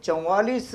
44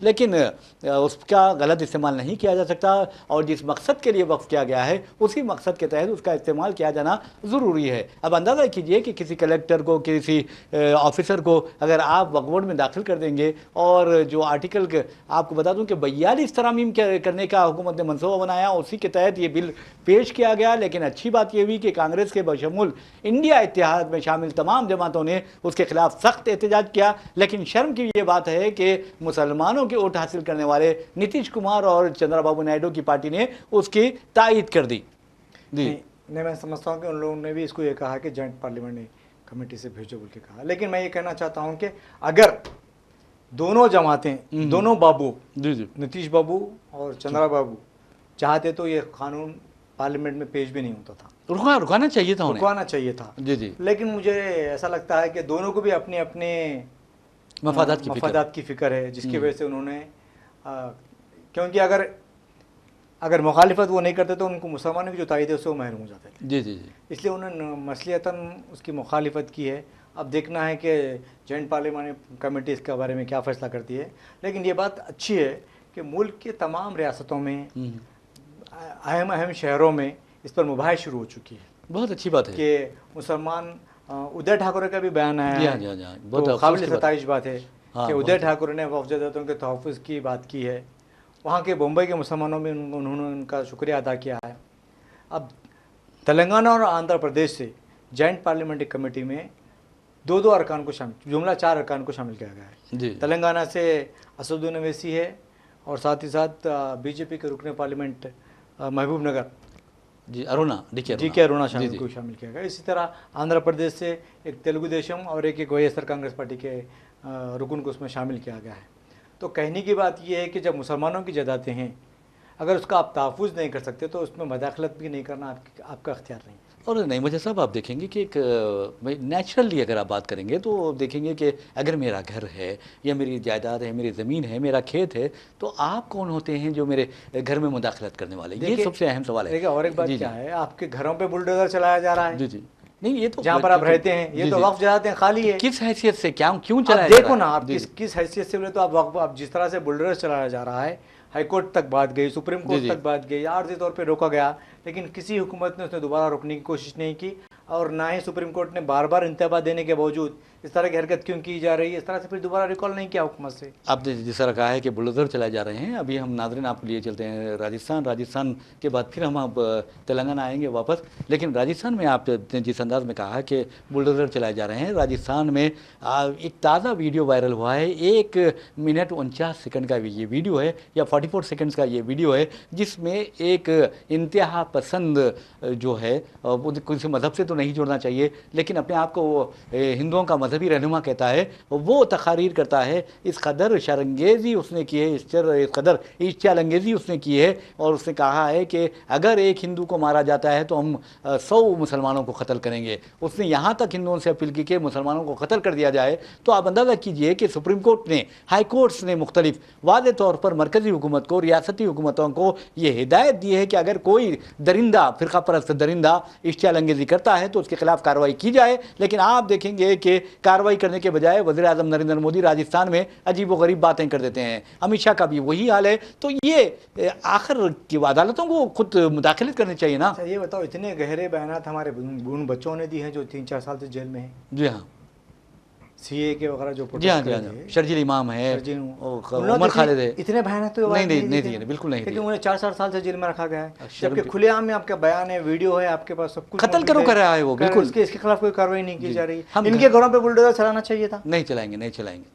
لیکن اس کا غلط استعمال نہیں کیا جا سکتا، اور جس مقصد کے لیے وقف کیا گیا ہے اسی مقصد کے تحت اس کا استعمال کیا جانا ضروری ہے۔ اب اندازہ کیجئے کہ کسی کلیکٹر کو، کسی آفیسر کو اگر آپ وقف بورڈ میں داخل کر دیں گے، اور جو آرٹیکل آپ کو بتا دوں کہ 42 ترامیم کرنے کا حکومت نے منصوبہ بنایا، اسی کے تحت یہ بل پیش کیا گیا، لیکن اچھی بات یہ ہوئی کہ کانگریس کے بشمول انڈیا اتحاد میں شامل تمام جماعتوں نے اس کے خلاف سخت احتجاج کیا، لیکن شرم کی یہ بات ہے کہ مسلمانوں کے ووٹ حاصل کرنے والے نتیش کمار اور چندرا بابو نائیڈو کی پارٹی نے اس کی تائید کر دی۔ نہیں، میں سمجھتا ہوں کہ ان لوگوں نے بھی اس کو یہ کہا کہ جوائنٹ پارلیمنٹ کمیٹی سے بھیجو بول کے کہا، لیکن میں یہ کہنا چاہتا ہوں کہ اگر دونوں جماعتیں، دونوں بابو، نتیش بابو اور چندرا بابو چاہتے تو یہ قانون پارلیمنٹ میں پیش بھی نہیں ہوتا تھا، رکانا چاہیے تھا، رکوانا چاہیے تھا۔ لیکن مجھے ایسا لگتا ہے کہ دونوں کو بھی اپنے اپنے مفادات کی فکر ہے، جس کی وجہ سے انہوں نے، کیونکہ اگر مخالفت وہ نہیں کرتے تو ان کو مسلمانوں کی جو تائید ہے اس سے وہ محروم ہو جاتے تھے، اس لیے انہوں نے مصلحتاً اس کی مخالفت کی ہے۔ اب دیکھنا ہے کہ جوائنٹ پارلیمنٹ کمیٹی اس کے بارے میں کیا فیصلہ کرتی ہے، لیکن یہ بات اچھی ہے کہ ملک کے تمام ریاستوں میں، اہم شہروں میں اس پر مباحث شروع ہو چکی ہے۔ بہت اچھی بات ہے کہ مسلمان، ادے ٹھاکرے کا بھی بیان آیا ہے، تو قابل ستائش بات ہے کہ ادے ٹھاکرے نے وقف جائیدادوں کے تحفظ کی بات کی ہے، وہاں کے بمبئی کے مسلمانوں میں انہوں نے ان کا شکریہ ادا کیا ہے۔ اب تلنگانہ اور آندھرا پردیش سے جوائنٹ پارلیمنٹری کمیٹی میں دو ارکان کو شامل، جملہ 4 ارکان کو شامل کیا گیا ہے۔ تلنگانہ سے اسدالدین اویسی ہے، اور ساتھ ہی ساتھ بی جے پی کے رکن پارلیمنٹ محبوب نگر ڈی کے ارونا کو شامل کیا گیا۔ اسی طرح آندھرا پردیش سے ایک تیلگو دیشم اور ایک وای ایس آر کانگریس پارٹی کے رکن کو اس میں شامل کیا گیا ہے۔ تو کہنے کی بات یہ ہے کہ جب مسلمانوں کی جائیدادیں ہیں، اگر اس کا آپ تحفظ نہیں کر سکتے تو اس میں مداخلت بھی نہیں کرنا آپ کا اختیار نہیں۔ اور نہیں مجھے صاحب، آپ دیکھیں گے کہ ایک نیچرلی اگر آپ بات کریں گے تو دیکھیں گے کہ اگر میرا گھر ہے یا میری جائیداد ہے، میری زمین ہے، میرا کھیت ہے، تو آپ کون ہوتے ہیں جو میرے گھر میں مداخلت کرنے والے؟ یہ سب سے اہم سوال ہے۔ دیکھیں اور ایک بات کیا ہے، آپ کے گھروں پہ بلڈوزر چلایا جا رہا ہے، نہیں یہ تو جہاں پر آپ رہتے ہیں یہ تو وقف جائیدادیں خالی ہے، کس حیثیت سے کیوں چلایا جا رہا ہے؟ دیکھو نا، آپ کس حیثیت سے بولے تو آپ جس طرح سے بلڈوزر چلایا جا رہا ہے، ہائی کورٹ تک بات گئی، سپریم کورٹ تک بات گئی، عارضی طور پہ روکا گیا، لیکن کسی حکومت نے اس نے دوبارہ روکنے کی کوشش نہیں کی، اور نہ ہی سپریم کورٹ نے بار بار انتباہ دینے کے باوجود اس طرح کی حرکت کیوں کی جا رہی ہے، اس طرح سے پھر دوبارہ ریکال نہیں کیا حکومت سے۔ آپ نے جس طرح کہا ہے کہ بلڈوزر چلائے جا رہے ہیں، ابھی ہم ناظرین آپ کے لیے چلتے ہیں راجستھان کے بعد پھر ہم اب تلنگانہ آئیں گے واپس، لیکن راجستھان میں آپ نے جس انداز میں کہا کہ بلڈوزر چلائے جا رہے ہیں، راجستھان میں ایک تازہ ویڈیو وائرل ہوا ہے، 1 منٹ 49 سیکنڈ کا یہ ویڈیو ہے، یا 44 سیکنڈز کا یہ ویڈیو ہے، جس میں ایک انتہا پسند جو ہے، کسی مذہب سے تو نہیں جوڑنا چاہیے، لیکن اپنے آپ کو وہ ہندوؤں کا مذہبی رہنما کہتا ہے، وہ تقاریر کرتا ہے، اس قدر شرنگیزی اس نے کی ہے، اس قدر اشتعال انگیزی اس نے کی ہے، اور اس نے کہا ہے کہ اگر ایک ہندو کو مارا جاتا ہے تو ہم 100 مسلمانوں کو قتل کریں گے۔ اس نے یہاں تک ہندوؤں سے اپیل کی کہ مسلمانوں کو قتل کر دیا جائے۔ تو آپ اندازہ کیجئے کہ سپریم کورٹ نے، ہائی کورٹس نے مختلف واضح طور پر مرکزی حکومت کو، ریاستی حکومتوں کو یہ ہدایت دی ہے کہ اگر کوئی درندہ، فرقہ پرست درندہ اشتعال انگیزی کرتا ہے تو اس کے خلاف کارروائی کی جائے، لیکن آپ دیکھیں گے کہ کارروائی کرنے کے بجائے وزیر اعظم نریندر مودی راجستھان میں عجیب و غریب باتیں کر دیتے ہیں، امت شاہ کا بھی وہی حال ہے۔ تو یہ آخر کی عدالتوں کو خود مداخلت کرنی چاہیے نا۔ یہ بتاؤ، اتنے گہرے بیانات ہمارے ان بچوں نے دی ہیں جو 3-4 سال سے جیل میں ہیں۔ جی ہاں، سی اے کے وغیرہ جو شرجیل امام ہے، عمر خالد ہے، اتنے بیانات تو نہیں دیے، بالکل نہیں، لیکن انہیں 4 سال سے جیل میں رکھا گیا ہے، جبکہ کھلے عام میں آپ کا بیان ہے، ویڈیو ہے آپ کے پاس، سب کچھ قتل کرو کر رہا ہے وہ، بالکل اس کے خلاف کوئی کارروائی نہیں کی جا رہی۔ ان کے گھروں پہ بلڈوزر چلانا چاہیے تھا، نہیں چلائیں گے،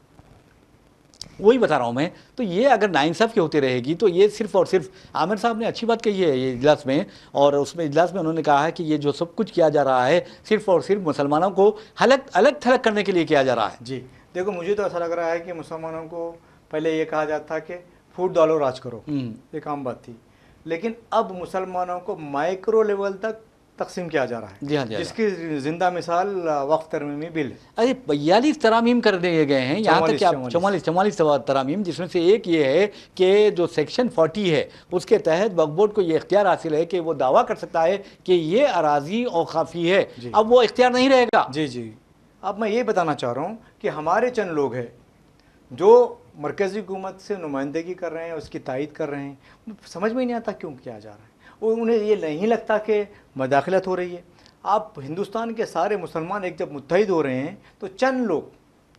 وہی بتا رہا ہوں میں۔ تو یہ اگر ناانصافی ہوتی رہے گی تو یہ صرف اور صرف عامر صاحب نے اچھی بات کہی ہے یہ اجلاس میں، اور اس میں اجلاس میں انہوں نے کہا ہے کہ یہ جو سب کچھ کیا جا رہا ہے صرف اور صرف مسلمانوں کو الگ تھلگ کرنے کے لیے کیا جا رہا ہے۔ جی دیکھو، مجھے تو ایسا لگ رہا ہے کہ مسلمانوں کو پہلے یہ کہا جاتا تھا کہ پھوٹ ڈالو راج کرو، ایک عام بات تھی، لیکن اب مسلمانوں کو مائکرو لیول تک تقسیم کیا جا رہا ہے، جس کی زندہ مثال وقف ترمیمی بل ہے۔ 42 ترامیم کر دیے گئے ہیں، یہاں تک کہ 44 ترامیم، جس میں سے ایک یہ ہے کہ جو سیکشن 40 ہے اس کے تحت وقف بورڈ کو یہ اختیار حاصل ہے کہ وہ دعویٰ کر سکتا ہے کہ یہ اراضی اوقافی ہے، اب وہ اختیار نہیں رہے گا۔ جی اب میں یہ بتانا چاہ رہا ہوں کہ ہمارے چند لوگ ہیں جو مرکزی حکومت سے نمائندگی کر رہے ہیں اس کی تائید کر رہے ہیں، سمجھ میں نہیں آتا کیوں کیا جا رہا ہے، اور انہیں یہ نہیں لگتا کہ مداخلت ہو رہی ہے۔ آپ ہندوستان کے سارے مسلمان ایک جب متحد ہو رہے ہیں تو چند لوگ،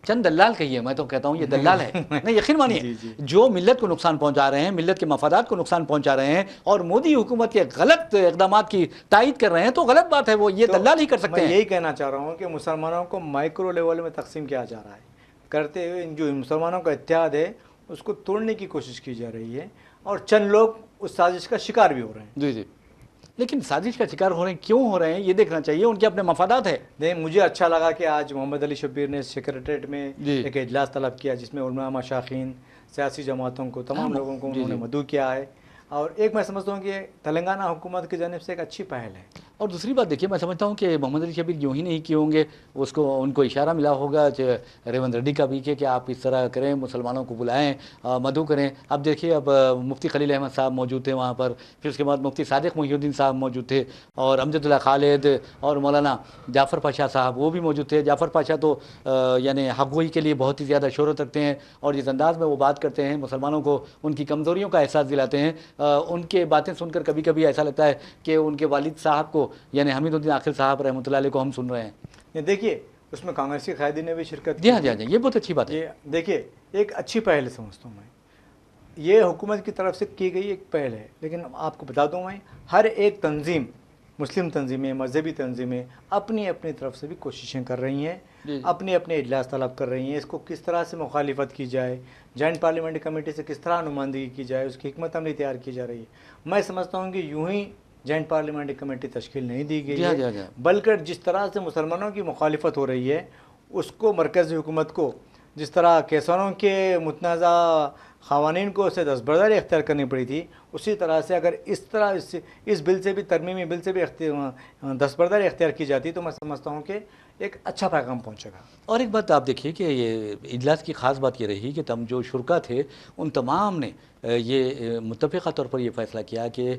چند دلال کہیے، میں تو کہتا ہوں یہ دلال ہے، نہیں یقین جی مانیے، جی جو ملت کو نقصان پہنچا رہے ہیں، ملت کے مفادات کو نقصان پہنچا رہے ہیں اور مودی حکومت کے غلط اقدامات کی تائید کر رہے ہیں، تو غلط بات ہے، وہ یہ تو دلال ہی کر میں سکتے ہیں۔ یہی کہنا چاہ رہا ہوں کہ مسلمانوں کو مائکرو لیول میں تقسیم کیا جا رہا ہے، کرتے ہوئے جو مسلمانوں کا اتحاد ہے اس کو توڑنے کی کوشش کی جا رہی ہے، اور چند لوگ اس سازش کا شکار بھی ہو رہے ہیں۔ جی جی، لیکن سازش کا شکار ہو رہے ہیں، کیوں ہو رہے ہیں یہ دیکھنا چاہیے، ان کے اپنے مفادات ہے۔ نہیں، مجھے اچھا لگا کہ آج محمد علی شبیر نے سیکریٹریٹ میں جی ایک اجلاس طلب کیا جس میں علماء، مشائخین، سیاسی جماعتوں کو، تمام لوگوں کو جی انہوں نے جی، مدعو کیا ہے، اور ایک میں سمجھتا ہوں کہ تلنگانہ حکومت کی جانب سے ایک اچھی پہل ہے۔ اور دوسری بات دیکھیے، میں سمجھتا ہوں کہ محمد علی شبیر یوں ہی نہیں کیے ہوں گے، ان کو اشارہ ملا ہوگا ریونت ریڈی کا بھی کہ آپ اس طرح کریں، مسلمانوں کو بلائیں، مدعو کریں۔ اب دیکھیے، اب مفتی خلیل احمد صاحب موجود تھے وہاں پر، پھر اس کے بعد مفتی صادق محی الدین صاحب موجود تھے، اور امجد اللہ خالد اور مولانا جعفر پاشا صاحب وہ بھی موجود تھے۔ جعفر پاشا تو یعنی حق گوئی کے لیے بہت ہی زیادہ شہرت رکھتے ہیں، اور جس انداز میں وہ بات کرتے ہیں، مسلمانوں کو ان کی کمزوریوں کا احساس دلاتے ہیں۔ ان کے باتیں سن کر کبھی کبھی ایسا لگتا ہے کہ ان کے والد صاحب کو، یعنی حمید الدین عاقل صاحب رحمۃ اللہ علیہ کو ہم سن رہے ہیں۔ یہ دیکھیے، اس میں کانگریسی قائدین نے بھی شرکت جی کی ہاں جی تھی۔ ہاں جی، یہ بہت اچھی بات ہے۔ یہ دیکھیے ایک اچھی پہل سمجھتا ہوں میں، یہ حکومت کی طرف سے کی گئی ایک پہل ہے، لیکن آپ کو بتا دوں میں، ہر ایک تنظیم، مسلم تنظیمیں، مذہبی تنظیمیں اپنی اپنی طرف سے بھی کوششیں کر رہی ہیں، جی اپنے اپنے اجلاس طلب کر رہی ہیں، اس کو کس طرح سے مخالفت کی جائے، جوائنٹ پارلیمنٹ کمیٹی سے کس طرح نمائندگی کی جائے، اس کی حکمت عملی تیار کی جا رہی ہے۔ میں سمجھتا ہوں کہ یوں ہی جوائنٹ پارلیمنٹ کمیٹی تشکیل نہیں دی جی گئی ہاں ہے، جی ہاں جی، بلکہ جس طرح سے مسلمانوں کی مخالفت ہو رہی ہے اس کو مرکزی حکومت کو، جس طرح کسانوں کے متنازع قوانین کو اسے دستبرداری اختیار کرنی پڑی تھی، اسی طرح سے اگر اس طرح اس بل سے بھی، ترمیمی بل سے بھی دستبرداری اختیار کی جاتی تو میں سمجھتا ہوں کہ ایک اچھا پیغام پہنچے گا۔ اور ایک بات آپ دیکھیے کہ یہ اجلاس کی خاص بات یہ رہی کہ جو شرکا تھے ان تمام نے یہ متفقہ طور پر یہ فیصلہ کیا کہ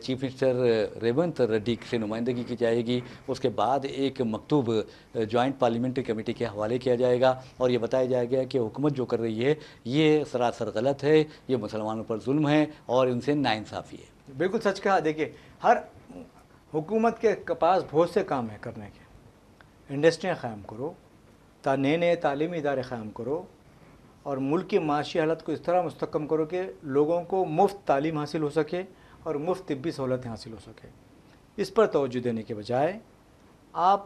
چیف منسٹر ریونت ریڈی سے نمائندگی کی جائے گی، اس کے بعد ایک مکتوب جوائنٹ پارلیمنٹری کمیٹی کے حوالے کیا جائے گا، اور یہ بتایا جائے گا کہ حکومت جو کر رہی ہے یہ سراسر غلط ہے، یہ مسلمانوں پر ظلم ہے اور ان سے ناانصافی ہے۔ بالکل سچ کہا۔ دیکھیے، ہر حکومت کے پاس بہت سے کام ہیں کرنے کے، انڈسٹریاں قائم کرو، نئے نئے تعلیمی ادارے قائم کرو، اور ملک کی معاشی حالت کو اس طرح مستحکم کرو کہ لوگوں کو مفت تعلیم حاصل ہو سکے اور مفت طبی سہولتیں حاصل ہو سکے۔ اس پر توجہ دینے کے بجائے آپ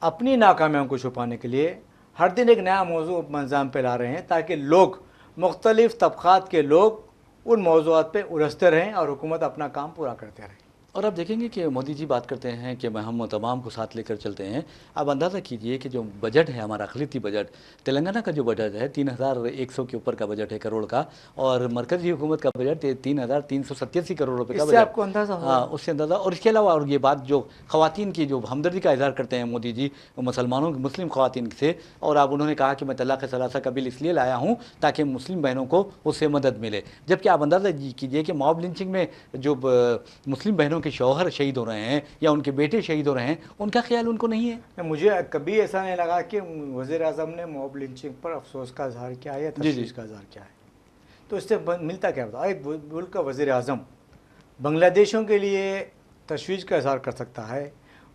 اپنی ناکامیوں کو چھپانے کے لیے ہر دن ایک نیا موضوع منظام پہ لا رہے ہیں تاکہ لوگ، مختلف طبقات کے لوگ ان موضوعات پہ الجھتے رہیں اور حکومت اپنا کام پورا کرتے رہے۔ اور آپ دیکھیں گے کہ مودی جی بات کرتے ہیں کہ ہم تمام کو ساتھ لے کر چلتے ہیں۔ آپ اندازہ کیجئے کہ جو بجٹ ہے ہمارا اقلیتی بجٹ، تلنگانہ کا جو بجٹ ہے 3100 کے اوپر کا بجٹ ہے کروڑ کا، اور مرکزی حکومت کا بجٹ 3387 کروڑ روپے کا اس بجٹ۔ سے آپ کو اندازہ ہوگا۔ ہاں، اس سے اندازہ۔ اور اس کے علاوہ اور یہ بات جو خواتین کی جو ہمدردی کا اظہار کرتے ہیں مودی جی مسلمانوں مسلم خواتین سے، اور اب انہوں نے کہا کہ میں طلاق ثلاثہ کا بل اس لیے لایا ہوں تاکہ مسلم بہنوں کو اس سے مدد ملے، جبکہ آپ اندازہ کیجئے کہ موب لنچنگ میں جو مسلم بہنوں کے شوہر شہید ہو رہے ہیں یا ان کے بیٹے شہید ہو رہے ہیں، ان کا خیال ان کو نہیں ہے۔ مجھے کبھی ایسا نہیں لگا کہ وزیر اعظم نے موب لنچنگ پر افسوس کا اظہار کیا ہے یا تشویش کا اظہار کیا ہے۔ تو اس سے ملتا کیا ہوتا ہے؟ ایک ملک کا وزیر اعظم بنگلہ دیشوں کے لیے تشویش کا اظہار کر سکتا ہے،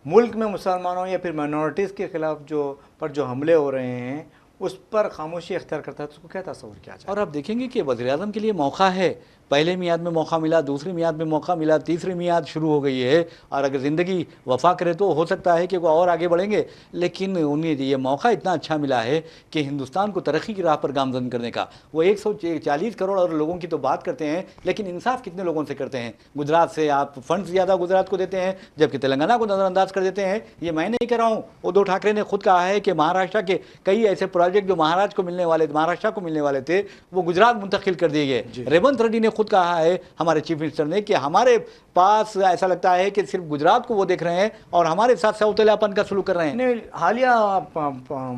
ملک میں مسلمانوں یا پھر مائنورٹیز کے خلاف جو حملے ہو رہے ہیں اس پر خاموشی اختیار کرتا ہے، تو اس کو کیا تصور کیا جائے؟ اور آپ دیکھیں گے کہ وزیر اعظم کے لیے موقع ہے، پہلے میعاد میں موقع ملا، دوسری میعاد میں موقع ملا، تیسری میعاد شروع ہو گئی ہے، اور اگر زندگی وفا کرے تو ہو سکتا ہے کہ وہ اور آگے بڑھیں گے، لیکن انہیں یہ موقع اتنا اچھا ملا ہے کہ ہندوستان کو ترقی کی راہ پر گامزن کرنے کا۔ وہ 140 کروڑ اور لوگوں کی تو بات کرتے ہیں، لیکن انصاف کتنے لوگوں سے کرتے ہیں؟ گجرات سے آپ فنڈ زیادہ گجرات کو دیتے ہیں جبکہ تلنگانہ کو نظر انداز کر دیتے ہیں۔ یہ میں نہیں کہہ رہا ہوں، ادھو ٹھاکرے نے خود کہا ہے کہ مہاراشٹر کے کئی ایسے پروجیکٹ جو مہاراشٹر کو ملنے والے تھے وہ گجرات منتقل کر دیے گئے۔ ریونت ریڈی نے خود کہا ہے، ہمارے چیف منسٹر نے، کہ ہمارے پاس ایسا لگتا ہے کہ صرف گجرات کو وہ دیکھ رہے ہیں اور ہمارے ساتھ سوتیلا پن کا سلوک کر رہے ہیں۔ حالیہ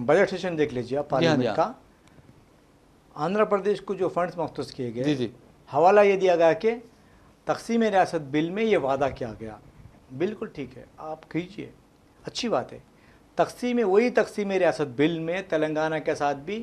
بجٹ سیشن دیکھ لیجیے آپ پارلیمنٹ کا، آندھرا پردیش کو جو فنڈز مختص کیے گئے، حوالہ یہ دیا گیا کہ تقسیم ریاست بل میں یہ وعدہ کیا گیا۔ بالکل ٹھیک ہے، آپ کیجیے، اچھی بات ہے۔ وہی تقسیم ریاست بل میں تلنگانہ کے ساتھ بھی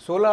16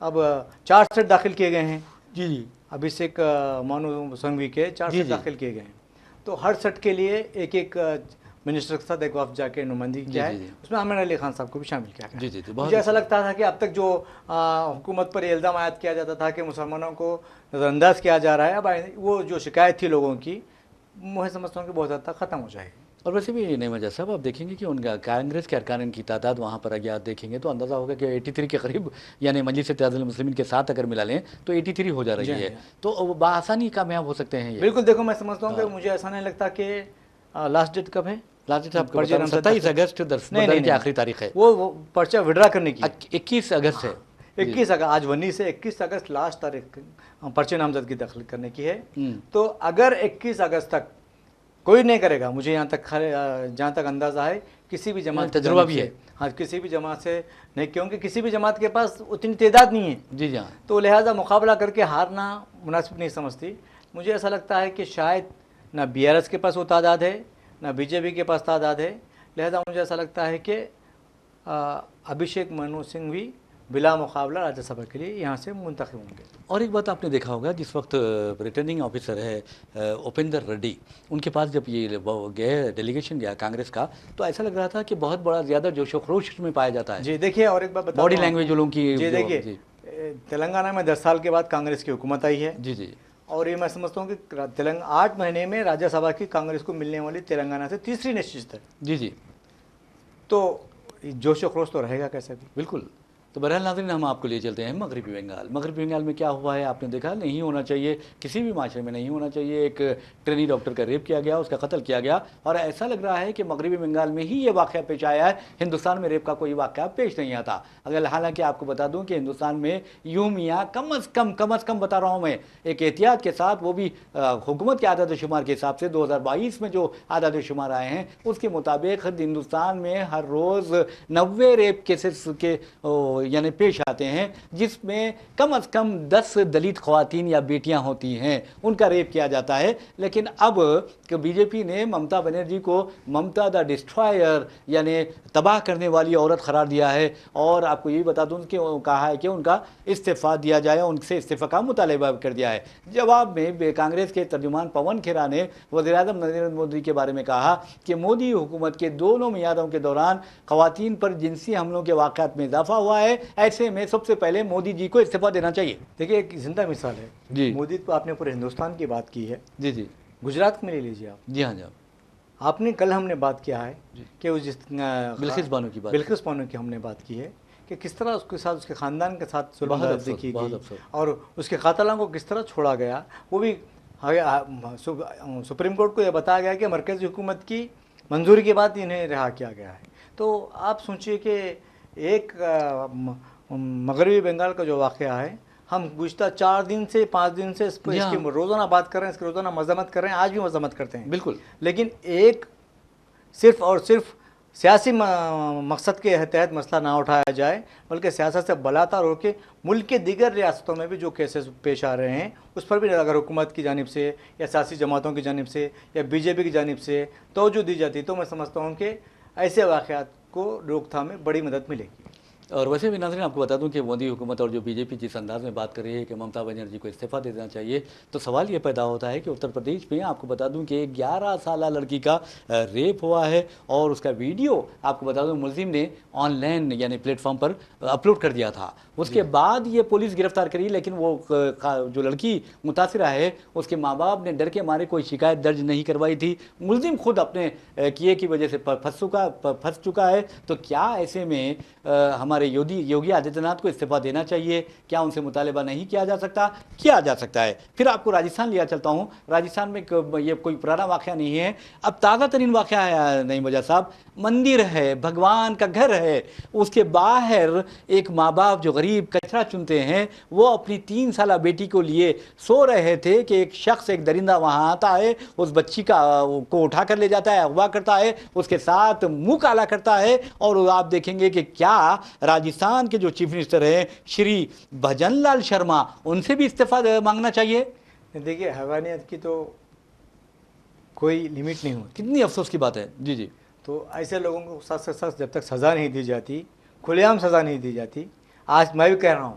اب 4 سیٹ داخل کیے گئے ہیں. جی جی ابھیشیک مانو سنگھوی کے 4 سیٹ داخل کیے گئے ہیں. تو ہر سیٹ کے لیے ایک منسٹر کے ساتھ ایک وفد جا کے نمائندگی کیا ہے. اس میں عامر علی خان صاحب کو بھی شامل کیا گیا. مجھے ایسا لگتا تھا کہ اب تک جو حکومت پر یہ الزام عائد کیا جاتا تھا کہ مسلمانوں کو نظر انداز کیا جا رہا ہے، اب وہ جو شکایت تھی لوگوں کی، میں سمجھتا ہوں کہ بہت حد تک ختم ہو جائے گی. اور ویسے بھی نہیں مجھا صاحب، آپ دیکھیں گے کہ ان کا کانگریس کے ارکان کی تعداد وہاں پر اگر آپ دیکھیں گے تو اندازہ ہوگا کہ 83 کے قریب، یعنی مجلس اتحاد المسلمین کے ساتھ اگر ملا لیں تو 83 ہو جا رہی ہے. تو بآسانی کامیاب ہو سکتے ہیں یہ. بالکل. دیکھو میں سمجھتا ہوں کہ مجھے ایسا نہیں لگتا کہ لاسٹ ڈیٹ کب ہے. لاسٹ ڈیٹ آپ کو 27 اگست کی آخری تاریخ ہے. وہ پرچہ وڈرا کرنے کی 21 اگست ہے. 21 اگست آج 19 سے 21 اگست لاسٹ تاریخ پرچے نامزدگی داخل کرنے کی ہے. تو اگر 21 اگست تک کوئی نہیں کرے گا، مجھے جہاں تک اندازہ ہے کسی بھی جماعت تجربہ بھی ہے. ہاں کسی بھی جماعت سے نہیں، کیونکہ کسی بھی جماعت کے پاس اتنی تعداد نہیں ہے. جی جی. تو لہٰذا مقابلہ کر کے ہارنا مناسب نہیں سمجھتی. مجھے ایسا لگتا ہے کہ شاید نہ BRS کے پاس وہ تعداد ہے، نہ BJP کے پاس تعداد ہے. لہذا مجھے ایسا لگتا ہے کہ ابھیشیک منو سنگھوی بلا مقابلہ راجیہ سبھا کے لیے یہاں سے منتخب ہوں گے. اور ایک بات آپ نے دیکھا ہوگا، جس وقت ریٹرننگ آفیسر ہے اپیندر ریڈی، ان کے پاس جب یہ گئے ڈیلیگیشن گیا کانگریس کا، تو ایسا لگ رہا تھا کہ بہت بڑا زیادہ جوش و خروش میں پایا جاتا ہے. جی دیکھیے، اور ایک بات بتا، باڈی لینگویج لوگوں کی. جی دیکھیے، تلنگانہ میں 10 سال کے بعد کانگریس کی حکومت آئی ہے. جی جی. اور یہ میں سمجھتا ہوں کہ 8 مہینے میں راجیہ سبھا کی کانگریس کو ملنے والی تلنگانہ سے تیسری نشست ہے. جی جی. تو جوش و خروش تو رہے گا کیسے بھی. بالکل. تو بہرحال ناظرین، ہم آپ کو لے چلتے ہیں مغربی بنگال. مغربی بنگال میں کیا ہوا ہے آپ نے دیکھا، نہیں ہونا چاہیے، کسی بھی معاشرے میں نہیں ہونا چاہیے. ایک ٹرینی ڈاکٹر کا ریپ کیا گیا، اس کا قتل کیا گیا، اور ایسا لگ رہا ہے کہ مغربی بنگال میں ہی یہ واقعہ پیش آیا ہے. ہندوستان میں ریپ کا کوئی واقعہ پیش نہیں آتا. اگر حالانکہ آپ کو بتا دوں کہ ہندوستان میں یوں میاں کم از کم بتا رہا ہوں میں، ایک احتیاط کے ساتھ، وہ بھی حکومت کے اعداد و شمار کے حساب سے 2022 میں جو اعداد و شمار آئے ہیں اس کے مطابق ہندوستان میں ہر روز 90 ریپ کیسز کے یعنی پیش آتے ہیں، جس میں کم از کم 10 دلت خواتین یا بیٹیاں ہوتی ہیں، ان کا ریپ کیا جاتا ہے. لیکن اب BJP نے ممتا بنرجی کو ممتا دا ڈسٹرائر، یعنی تباہ کرنے والی عورت قرار دیا ہے. اور آپ کو یہ بتا دوں کہ کہا ہے کہ ان کا استعفیٰ دیا جائے، ان سے استعفیٰ کا مطالبہ کر دیا ہے. جواب میں کانگریس کے ترجمان پون کھیرا نے وزیر اعظم نریندر مودی کے بارے میں کہا کہ مودی حکومت کے دونوں میعادوں کے دوران خواتین پر جنسی حملوں کے واقعات میں اضافہ ہوا ہے. ایسے میں سب سے پہلے مودی جی کو استعفیٰ دینا چاہیے. دیکھیے، ایک زندہ مثال ہے. جی. مودی تو آپ نے پورے ہندوستان کی بات کی ہے. جی جی. گجرات میں لے لیجیے آپ. جی ہاں جی. آپ نے کل ہم نے بات کیا ہے کہ بلقیس بانو کی ہم نے بات کی ہے کہ کس طرح اس کے ساتھ، اس کے خاندان کے ساتھ ظلم زیادتی کی گئی اور اس کے قاتلوں کو کس طرح چھوڑا گیا. وہ بھی سپریم کورٹ کو یہ بتایا گیا کہ مرکزی حکومت کی منظوری کے بعد انہیں رہا کیا گیا ہے. تو آپ سوچئے کہ ایک مغربی بنگال کا جو واقعہ ہے، ہم گزشتہ 4 دن سے 5 دن سے اس کی روزانہ بات کر رہے ہیں، اس کی روزانہ مذمت کر رہے ہیں، آج بھی مذمت کرتے ہیں. بالکل. لیکن ایک صرف اور صرف سیاسی مقصد کے تحت مسئلہ نہ اٹھایا جائے، بلکہ سیاست سے بلاتار ہو کے ملک کے دیگر ریاستوں میں بھی جو کیسز پیش آ رہے ہیں اس پر بھی اگر حکومت کی جانب سے یا سیاسی جماعتوں کی جانب سے یا BJP کی جانب سے توجہ دی جاتی تو میں سمجھتا ہوں کہ ایسے واقعات کو روک تھام میں بڑی مدد ملے گی. اور ویسے بھی ناظرین، آپ کو بتا دوں کہ مودی حکومت اور جو BJP جس انداز میں بات کر رہی ہے کہ ممتا بنرجی کو استعفیٰ دے دینا چاہیے، تو سوال یہ پیدا ہوتا ہے کہ اتر پردیش میں آپ کو بتا دوں کہ 11 سالہ لڑکی کا ریپ ہوا ہے اور اس کا ویڈیو آپ کو بتا دوں ملزم نے آن لائن یعنی پلیٹ فارم پر اپلوڈ کر دیا تھا. اس کے بعد یہ پولیس گرفتار کری، لیکن وہ جو لڑکی متاثرہ ہے اس کے ماں باپ نے ڈر کے مارے کوئی شکایت درج نہیں کروائی تھی. ملزم خود اپنے کیے کی وجہ سے پھنس چکا ہے. تو کیا ایسے میں ہمارے یوگی آدتیہ ناتھ کو استعفیٰ دینا چاہیے؟ کیا ان سے مطالبہ نہیں کیا جا سکتا؟ کیا جا سکتا ہے. پھر آپ کو راجستھان لیا چلتا ہوں. راجستھان میں یہ کوئی پرانا واقعہ نہیں ہے، اب تازہ ترین واقعہ ہے. نہیں مجھا صاحب، مندر ہے، بھگوان کا گھر ہے، اس کے باہر ایک ماں باپ جو غریب کچرا چنتے ہیں، وہ اپنی 3 سالہ بیٹی کو لیے سو رہے تھے کہ ایک شخص، ایک درندہ وہاں آتا ہے، اس بچی کو اٹھا کر لے جاتا ہے، اغوا کرتا ہے، اس کے ساتھ منہ کالا کرتا ہے. اور آپ دیکھیں گے کہ کیا راجستھان کے جو چیف منسٹر ہیں شری بھجن لال شرما، ان سے بھی استعفیٰ مانگنا چاہیے. دیکھیے، حیوانیت کی تو کوئی لمٹ نہیں ہوتی. کتنی افسوس کی بات ہے. جی جی. تو ایسے لوگوں کو سخت سے سخت جب تک سزا نہیں دی جاتی، کھلے عام سزا نہیں دی جاتی. آج میں بھی کہہ رہا ہوں،